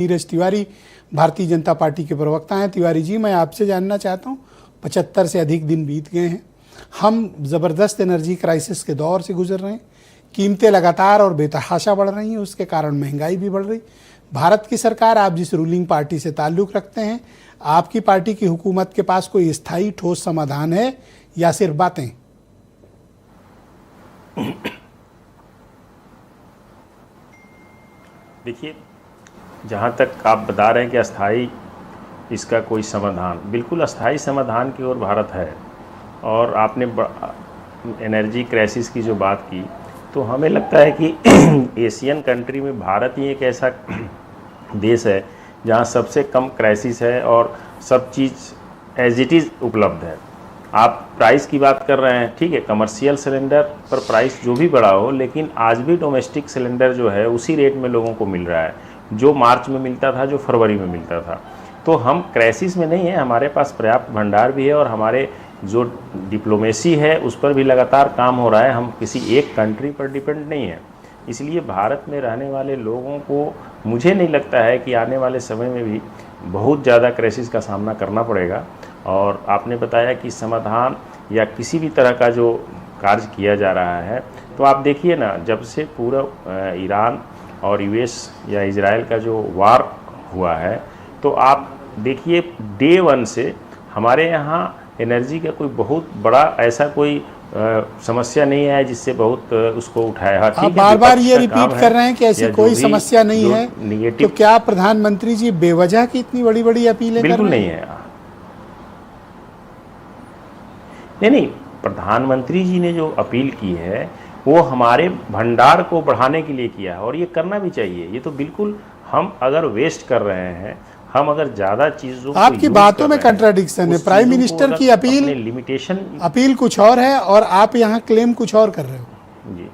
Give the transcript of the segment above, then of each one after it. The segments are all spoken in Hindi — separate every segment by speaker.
Speaker 1: नीरज तिवारी भारतीय जनता पार्टी के प्रवक्ता हैं। तिवारी जी, मैं आपसे जानना चाहता हूं, 75 से अधिक दिन बीत गए हैं, हम ज़बरदस्त एनर्जी क्राइसिस के दौर से गुजर रहे हैं, कीमतें लगातार और बेतहाशा बढ़ रही हैं, उसके कारण महंगाई भी बढ़ रही। भारत की सरकार, आप जिस रूलिंग पार्टी से ताल्लुक़ रखते हैं, आपकी पार्टी की हुकूमत के पास कोई स्थायी ठोस समाधान है या सिर्फ बातें?
Speaker 2: देखिए, जहाँ तक आप बता रहे हैं कि अस्थाई इसका कोई समाधान, बिल्कुल अस्थाई समाधान की ओर भारत है। और आपने एनर्जी क्राइसिस की जो बात की, तो हमें लगता है कि एशियन कंट्री में भारत ही एक ऐसा देश है जहाँ सबसे कम क्राइसिस है और सब चीज़ एज इट इज़ उपलब्ध है। आप प्राइस की बात कर रहे हैं, ठीक है, कमर्शियल सिलेंडर पर प्राइस जो भी बढ़ा हो, लेकिन आज भी डोमेस्टिक सिलेंडर जो है उसी रेट में लोगों को मिल रहा है जो मार्च में मिलता था, जो फरवरी में मिलता था। तो हम क्राइसिस में नहीं है, हमारे पास पर्याप्त भंडार भी है और हमारे जो डिप्लोमेसी है उस पर भी लगातार काम हो रहा है। हम किसी एक कंट्री पर डिपेंड नहीं है। इसलिए भारत में रहने वाले लोगों को मुझे नहीं लगता है कि आने वाले समय में भी बहुत ज़्यादा क्राइसिस का सामना करना पड़ेगा। और आपने बताया कि समाधान या किसी भी तरह का जो कार्य किया जा रहा है, तो आप देखिए ना, जब से पूरा ईरान और यूएस या इजराइल का जो वार हुआ है, तो आप देखिए डे वन से हमारे यहाँ एनर्जी का कोई बहुत बड़ा ऐसा कोई समस्या नहीं है जिससे बहुत उसको उठाया।
Speaker 1: आप बार बार ये रिपीट कर रहे हैं कि ऐसी कोई समस्या नहीं है, तो क्या प्रधानमंत्री जी बेवजह की इतनी बड़ी बड़ी अपीलें कर रहे हैं?
Speaker 2: बिल्कुल नहीं है। नहीं, प्रधानमंत्री जी ने जो अपील की है वो हमारे भंडार को बढ़ाने के लिए किया है और ये करना भी चाहिए। ये तो बिल्कुल, हम अगर वेस्ट कर रहे हैं, हम अगर ज़्यादा चीज़ों को
Speaker 1: आपकी बातों में कंट्राडिक्शन है। प्राइम मिनिस्टर की अपील कुछ और है और आप यहाँ क्लेम कुछ और कर रहे हो।
Speaker 2: जी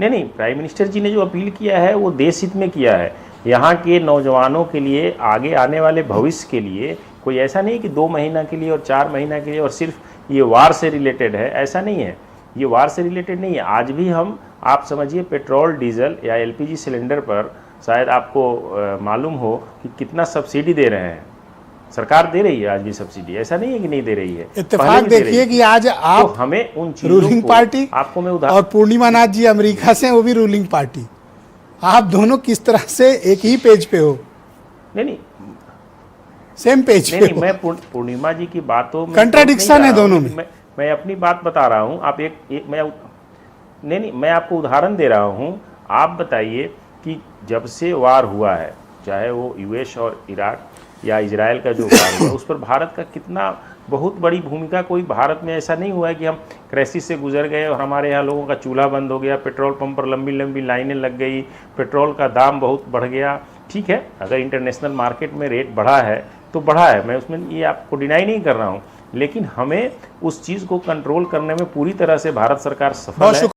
Speaker 2: नहीं, प्राइम मिनिस्टर जी ने जो अपील किया है वो देश हित में किया है, यहाँ के नौजवानों के लिए, आगे आने वाले भविष्य के लिए। कोई ऐसा नहीं कि 2 महीना के लिए और 4 महीना के लिए और सिर्फ ये वार से रिलेटेड है, ऐसा नहीं है। ये वार से रिलेटेड नहीं है। आज भी हम, आप समझिए, पेट्रोल, डीजल या एलपीजी सिलेंडर पर शायद आपको मालूम हो कि कितना सब्सिडी दे रहे हैं। सरकार दे रही है आज भी सब्सिडी, ऐसा नहीं है कि नहीं दे रही है।
Speaker 1: इत्तेफाक देखिए कि आज आप,
Speaker 2: तो हमें उन
Speaker 1: रूलिंग पार्टी,
Speaker 2: आपको मैं
Speaker 1: और पूर्णिमा नाथ जी अमेरिका से, वो भी रूलिंग पार्टी, आप दोनों किस तरह से एक ही पेज पे हो?
Speaker 2: नहीं, सेम पेज पे नहीं, मैं पूर्णिमा जी की बातों में
Speaker 1: कंट्राडिक्शन है दोनों में।
Speaker 2: मैं अपनी बात बता रहा हूँ। आप मैं आपको उदाहरण दे रहा हूँ। आप बताइए कि जब से वार हुआ है, चाहे वो यूएस और इराक या इजराइल का जो वार हुआ, उस पर भारत का कितना बहुत बड़ी भूमिका। कोई भारत में ऐसा नहीं हुआ है कि हम क्राइसिस से गुजर गए और हमारे यहाँ लोगों का चूल्हा बंद हो गया, पेट्रोल पंप पर लंबी लंबी लाइनें लग गई, पेट्रोल का दाम बहुत बढ़ गया। ठीक है, अगर इंटरनेशनल मार्केट में रेट बढ़ा है तो बढ़ा है, मैं उसमें ये आपको डिनाई नहीं कर रहा हूँ, लेकिन हमें उस चीज़ को कंट्रोल करने में पूरी तरह से भारत सरकार सफल है।